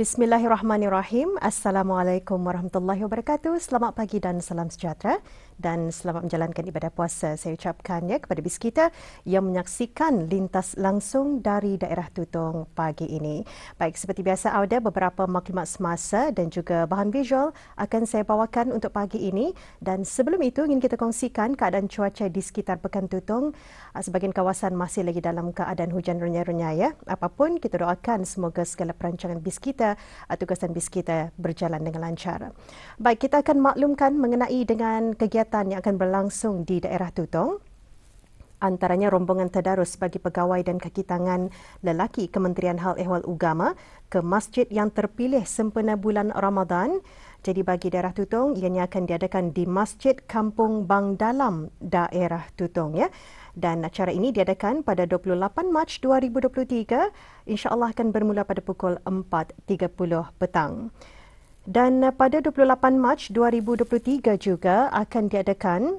Bismillahirrahmanirrahim. Assalamualaikum warahmatullahi wabarakatuh. Selamat pagi dan salam sejahtera dan selamat menjalankan ibadah puasa. Saya ucapkan kepada bis kita yang menyaksikan lintas langsung dari daerah Tutong pagi ini. Baik, seperti biasa ada beberapa maklumat semasa dan juga bahan visual akan saya bawakan untuk pagi ini, dan sebelum itu ingin kita kongsikan keadaan cuaca di sekitar Pekan Tutong. Sebahagian kawasan masih lagi dalam keadaan hujan renyah-renyah ya. Apapun, kita doakan semoga segala perancangan bis kita, tugasan bis kita berjalan dengan lancar. Baik, kita akan maklumkan mengenai dengan kegiatan yang akan berlangsung di daerah Tutong. Antaranya rombongan tadarus bagi pegawai dan kaki tangan lelaki Kementerian Hal Ehwal Ugama ke masjid yang terpilih sempena bulan Ramadan. Jadi bagi daerah Tutong, ianya akan diadakan di Masjid Kampung Bang Dalam, daerah Tutong ya. Dan acara ini diadakan pada 28 Mac 2023. InsyaAllah akan bermula pada pukul 4.30 petang. Dan pada 28 Mac 2023 juga akan diadakan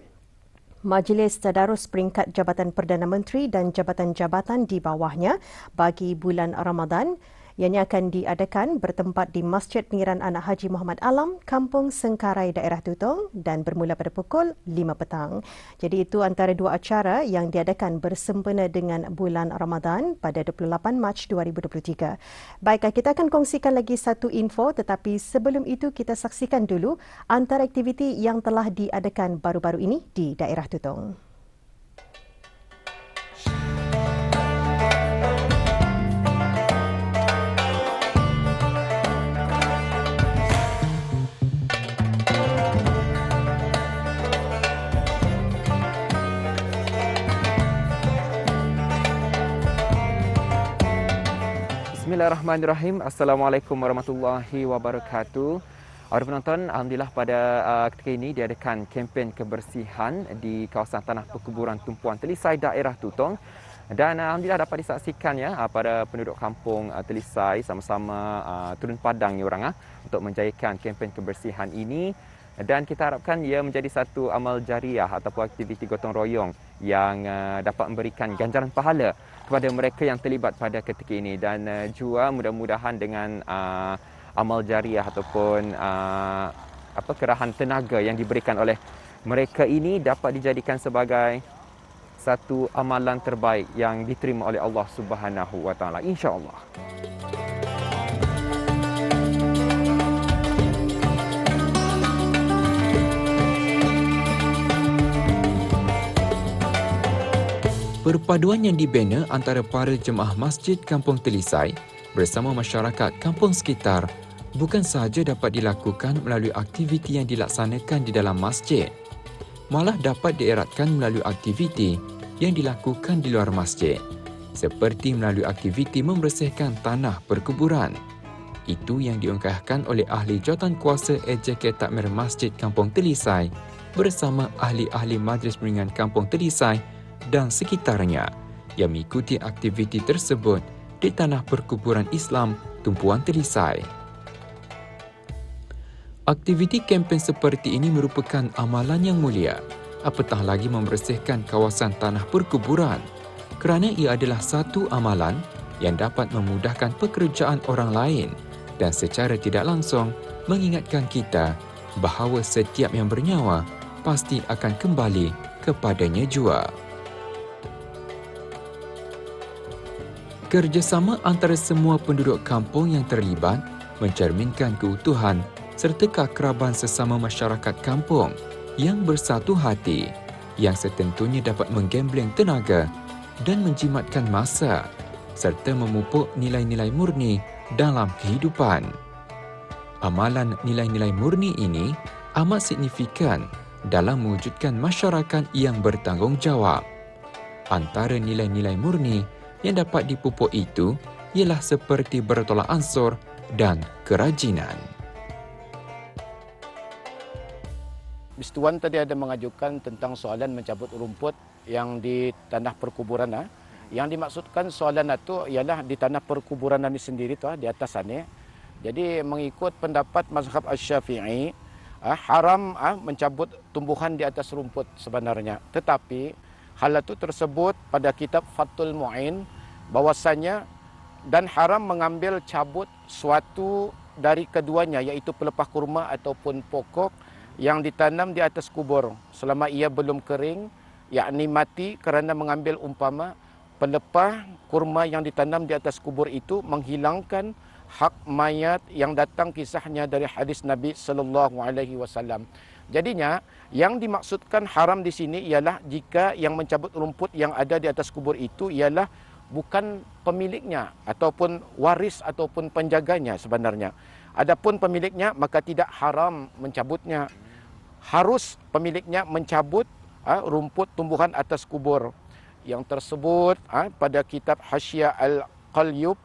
Majlis Tadarus Peringkat Jabatan Perdana Menteri dan jabatan-jabatan di bawahnya bagi bulan Ramadan. Ianya akan diadakan bertempat di Masjid Pengiran Anak Haji Muhammad Alam, Kampung Sengkarai, daerah Tutong dan bermula pada pukul 5 petang. Jadi itu antara dua acara yang diadakan bersempena dengan bulan Ramadan pada 28 Mac 2023. Baik, kita akan kongsikan lagi satu info, tetapi sebelum itu kita saksikan dulu antara aktiviti yang telah diadakan baru-baru ini di daerah Tutong. Bismillahirrahmanirrahim. Assalamualaikum warahmatullahi wabarakatuh. Para penonton, alhamdulillah pada ketika ini diadakan kempen kebersihan di kawasan tanah perkuburan tumpuan Telisai daerah Tutong. Dan alhamdulillah dapat disaksikan ya pada penduduk kampung Telisai sama-sama turun padang ni orang untuk menjayakan kempen kebersihan ini. Dan kita harapkan ia menjadi satu amal jariah ataupun aktiviti gotong royong yang dapat memberikan ganjaran pahala kepada mereka yang terlibat pada ketika ini. Dan juga mudah-mudahan dengan amal jariah ataupun kerahan tenaga yang diberikan oleh mereka ini dapat dijadikan sebagai satu amalan terbaik yang diterima oleh Allah Subhanahu Wa Taala, insya-Allah. Perpaduan yang dibina antara para jemaah Masjid Kampung Telisai bersama masyarakat kampung sekitar bukan sahaja dapat dilakukan melalui aktiviti yang dilaksanakan di dalam masjid, malah dapat dieratkan melalui aktiviti yang dilakukan di luar masjid, seperti melalui aktiviti membersihkan tanah perkuburan. Itu yang diungkapkan oleh ahli jawatan kuasa EJK Takmir Masjid Kampung Telisai bersama ahli-ahli Majlis Peringatan Kampung Telisai dan sekitarnya yang mengikuti aktiviti tersebut di tanah perkuburan Islam tumpuan Telisai. Aktiviti kempen seperti ini merupakan amalan yang mulia, apatah lagi membersihkan kawasan tanah perkuburan, kerana ia adalah satu amalan yang dapat memudahkan pekerjaan orang lain dan secara tidak langsung mengingatkan kita bahawa setiap yang bernyawa pasti akan kembali kepadanya jua. Kerjasama antara semua penduduk kampung yang terlibat mencerminkan keutuhan serta keakraban sesama masyarakat kampung yang bersatu hati, yang setentunya dapat menggembleng tenaga dan menjimatkan masa serta memupuk nilai-nilai murni dalam kehidupan. Amalan nilai-nilai murni ini amat signifikan dalam mewujudkan masyarakat yang bertanggungjawab. Antara nilai-nilai murni yang dapat dipupuk itu ialah seperti bertolak ansur dan kerajinan. Bis Tuan tadi ada mengajukan tentang soalan mencabut rumput yang di tanah perkuburan. Yang dimaksudkan soalan itu ialah di tanah perkuburan ini sendiri di atas sana. Jadi mengikut pendapat mazhab Asy-Syafi'i, haram mencabut tumbuhan di atas rumput sebenarnya. Tetapi hal itu tersebut pada kitab Fathul Mu'in bahwasanya dan haram mengambil cabut suatu dari keduanya, iaitu pelepah kurma ataupun pokok yang ditanam di atas kubur selama ia belum kering, yakni mati, kerana mengambil umpama pelepah kurma yang ditanam di atas kubur itu menghilangkan hak mayat yang datang kisahnya dari hadis Nabi sallallahu alaihi wasallam. Jadinya yang dimaksudkan haram di sini ialah jika yang mencabut rumput yang ada di atas kubur itu ialah bukan pemiliknya ataupun waris ataupun penjaganya sebenarnya. Adapun pemiliknya maka tidak haram mencabutnya. Harus pemiliknya mencabut rumput tumbuhan atas kubur yang tersebut pada kitab Hasyiah Al-Qalyub,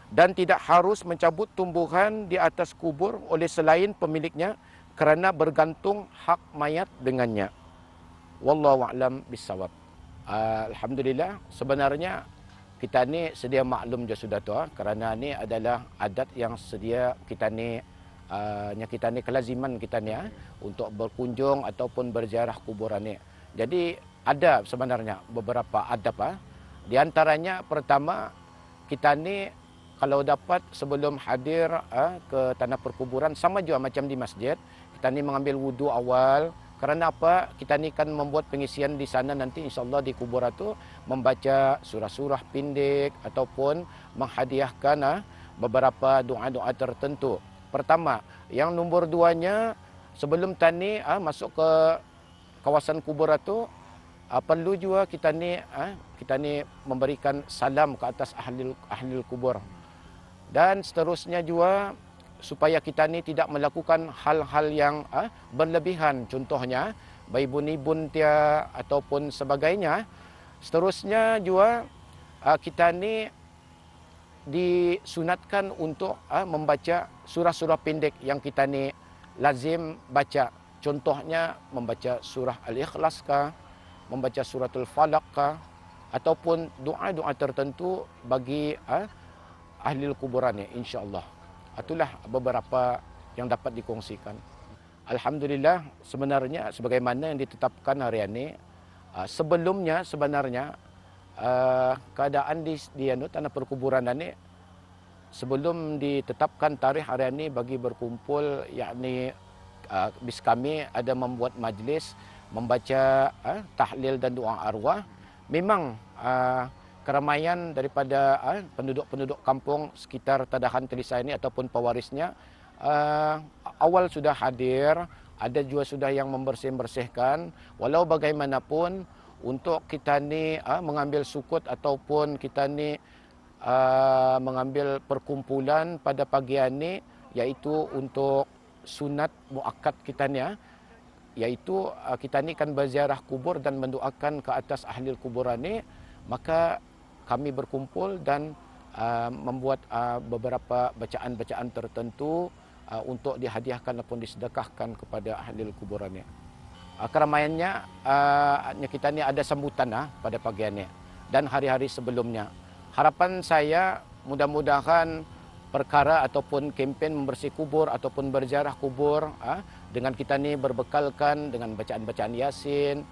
dan tidak harus mencabut tumbuhan di atas kubur oleh selain pemiliknya kerana bergantung hak mayat dengannya. Wallahu a'lam bissawab. Alhamdulillah, sebenarnya kita ni sedia maklum je sudah tu, kerana ni adalah adat yang sedia kita ni kelaziman kita ni untuk berkunjung ataupun berziarah kuburan ni. Jadi ada sebenarnya beberapa adab. Di antaranya pertama, kita ni kalau dapat sebelum hadir ke tanah perkuburan, sama juga macam di masjid, kita ni mengambil wudu awal. Kerana apa? Kita ni kan membuat pengisian di sana nanti insya-Allah di kuburan tu membaca surah-surah pendek ataupun menghadiahkan beberapa doa-doa tertentu. Pertama, yang nombor duanya, sebelum tani masuk ke kawasan kuburan tu, perlu juga kita ni memberikan salam ke atas ahli kubur. Dan seterusnya juga supaya kita ni tidak melakukan hal-hal yang berlebihan, contohnya baibun-ibun dia ataupun sebagainya. Seterusnya juga kita ni disunatkan untuk membaca surah-surah pendek yang kita ni lazim baca. Contohnya membaca surah Al-Ikhlas kah, membaca suratul Falaq kah, ataupun doa-doa tertentu bagi ahli kuburan ni, insya-Allah. Itulah beberapa yang dapat dikongsikan. Alhamdulillah, sebenarnya sebagaimana yang ditetapkan hari ini, sebelumnya sebenarnya keadaan di tanah perkuburan ini, sebelum ditetapkan tarikh hari ini bagi berkumpul, yakni bis kami ada membuat majlis membaca tahlil dan doa arwah. Memang keramaian daripada penduduk-penduduk kampung sekitar Tadahan Telisai ini ataupun pewarisnya awal sudah hadir, ada juga sudah yang membersih-bersihkan. Walau bagaimanapun untuk kita ni mengambil sukut ataupun kita ni mengambil perkumpulan pada pagi ini, iaitu untuk sunat muakkad kita ni, iaitu kita ni kan berziarah kubur dan mendoakan ke atas ahli kuburan ni, maka kami berkumpul dan membuat beberapa bacaan-bacaan tertentu untuk dihadiahkan ataupun disedekahkan kepada ahli kuburan ni. Keramaiannya kita ni ada sambutan pada pagi ini dan hari-hari sebelumnya. Harapan saya mudah-mudahan perkara ataupun kempen membersih kubur ataupun berziarah kubur dengan kita ni berbekalkan dengan bacaan-bacaan Yasin,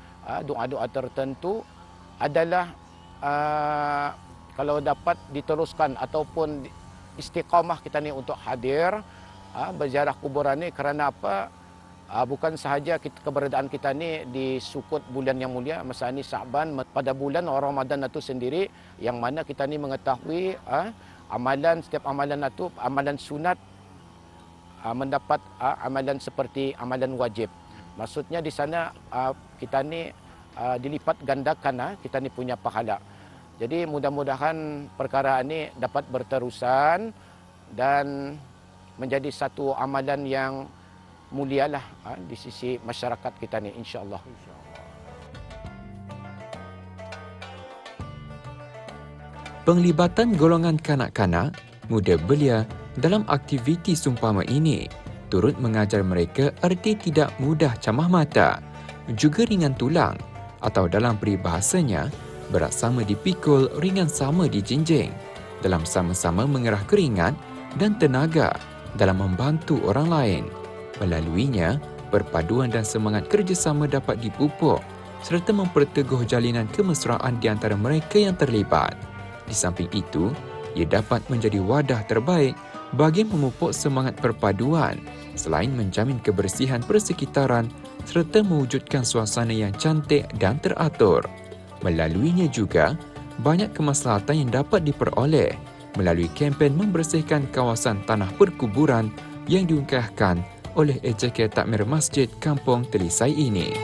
doa-doa tertentu adalah kalau dapat diteruskan ataupun istiqamah kita ni untuk hadir berziarah kuburan ni. Kerana apa? Bukan sahaja keberadaan kita ni di sukut bulan yang mulia masa ni Sa'ban, pada bulan Ramadan itu sendiri, yang mana kita ni mengetahui amalan, setiap amalan itu, amalan sunat mendapat amalan seperti amalan wajib. Maksudnya di sana kita ni dilipat gandakan kita ni punya pahala. Jadi mudah-mudahan perkara ini dapat berterusan dan menjadi satu amalan yang mulialah di sisi masyarakat kita ni, insya-Allah. Penglibatan golongan kanak-kanak, muda belia dalam aktiviti seumpama ini turut mengajar mereka erti tidak mudah camah mata, juga ringan tulang, atau dalam peribahasanya, berat sama dipikul, ringan sama dijinjing, dalam sama-sama mengerah keringat dan tenaga dalam membantu orang lain. Melaluinya, perpaduan dan semangat kerjasama dapat dipupuk serta memperteguh jalinan kemesraan di antara mereka yang terlibat. Di samping itu, ia dapat menjadi wadah terbaik bagi memupuk semangat perpaduan selain menjamin kebersihan persekitaran serta mewujudkan suasana yang cantik dan teratur. Melaluinya juga, banyak kemaslahatan yang dapat diperoleh melalui kempen membersihkan kawasan tanah perkuburan yang diungkahkan oleh EJK Takmir Masjid Kampung Telisai ini.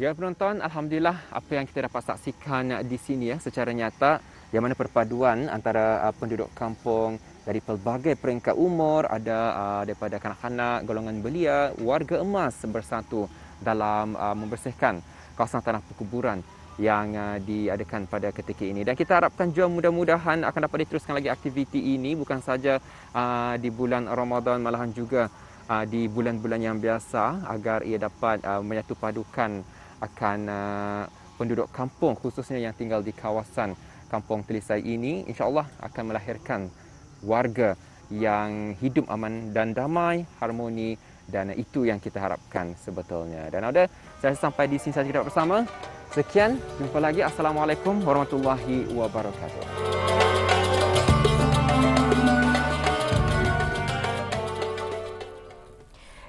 Ya penonton, alhamdulillah apa yang kita dapat saksikan di sini secara nyata yang mana perpaduan antara penduduk kampung dari pelbagai peringkat umur, ada daripada kanak-kanak, golongan belia, warga emas bersatu dalam membersihkan kawasan tanah perkuburan yang diadakan pada ketika ini. Dan kita harapkan juga mudah-mudahan akan dapat diteruskan lagi aktiviti ini bukan saja di bulan Ramadan, malahan juga di bulan-bulan yang biasa agar ia dapat menyatu padukan akan penduduk kampung khususnya yang tinggal di kawasan Kampung Telisai ini, insya-Allah akan melahirkan warga yang hidup aman dan damai, harmoni, dan itu yang kita harapkan sebetulnya. Dan ada, saya sampai di sini saja kita bersama. Sekian, jumpa lagi. Assalamualaikum warahmatullahi wabarakatuh.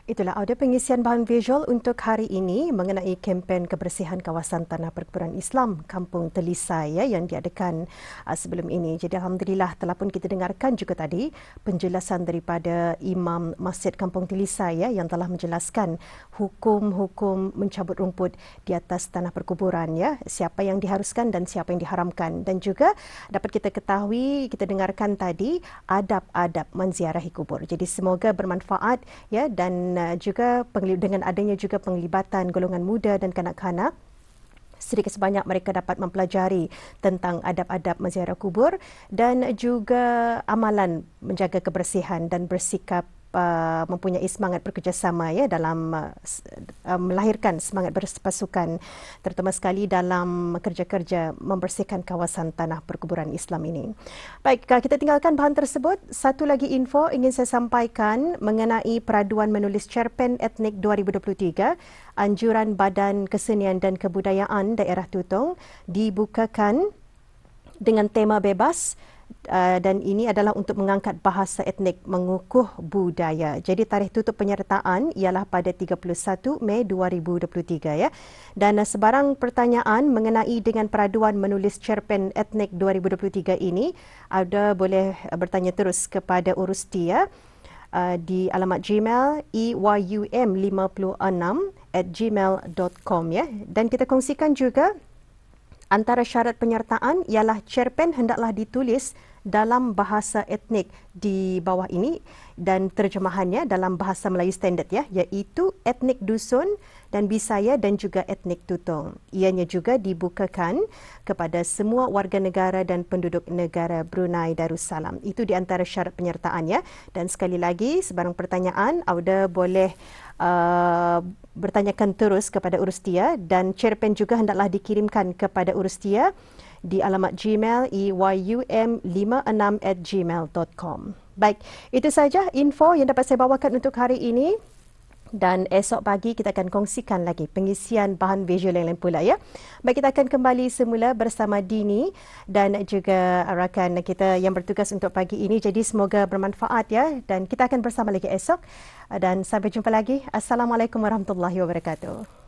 Itulah audio pengisian bahan visual untuk hari ini mengenai kempen kebersihan kawasan tanah perkuburan Islam Kampung Telisai yang diadakan sebelum ini. Jadi alhamdulillah telah pun kita dengarkan juga tadi penjelasan daripada Imam Masjid Kampung Telisai yang telah menjelaskan hukum-hukum mencabut rumput di atas tanah perkuburan, siapa yang diharuskan dan siapa yang diharamkan, dan juga dapat kita ketahui, kita dengarkan tadi adab-adab menziarahi kubur. Jadi semoga bermanfaat dan juga dengan adanya juga penglibatan golongan muda dan kanak-kanak, sedikit sebanyak mereka dapat mempelajari tentang adab-adab menziarah kubur dan juga amalan menjaga kebersihan dan bersikap mempunyai semangat bekerjasama dalam melahirkan semangat berpasukan, terutama sekali dalam kerja-kerja membersihkan kawasan tanah perkuburan Islam ini. Baik, kita tinggalkan bahan tersebut. Satu lagi info ingin saya sampaikan mengenai peraduan menulis cerpen etnik 2023. Anjuran Badan Kesenian dan Kebudayaan Daerah Tutong dibukakan dengan tema bebas. Dan ini adalah untuk mengangkat bahasa etnik mengukuh budaya. Jadi tarikh tutup penyertaan ialah pada 31 Mei 2023 Dan sebarang pertanyaan mengenai dengan peraduan menulis cerpen etnik 2023 ini, ada boleh bertanya terus kepada Urusti di alamat Gmail eyum56@gmail.com Dan kita kongsikan juga antara syarat penyertaan ialah cerpen hendaklah ditulis dalam bahasa etnik di bawah ini dan terjemahannya dalam bahasa Melayu standard iaitu etnik Dusun dan Bisaya dan juga etnik Tutong. Ianya juga dibukakan kepada semua warga negara dan penduduk negara Brunei Darussalam. Itu di antara syarat penyertaan Dan sekali lagi sebarang pertanyaan Auda boleh bertanyakan terus kepada Urustia dan cerpen juga hendaklah dikirimkan kepada Urustia di alamat Gmail eyum56@gmail.com. Baik, itu saja info yang dapat saya bawakan untuk hari ini. Dan esok pagi kita akan kongsikan lagi pengisian bahan visual yang lain pula Baik, kita akan kembali semula bersama Dini dan juga rakan kita yang bertugas untuk pagi ini. Jadi semoga bermanfaat dan kita akan bersama lagi esok dan sampai jumpa lagi. Assalamualaikum warahmatullahi wabarakatuh.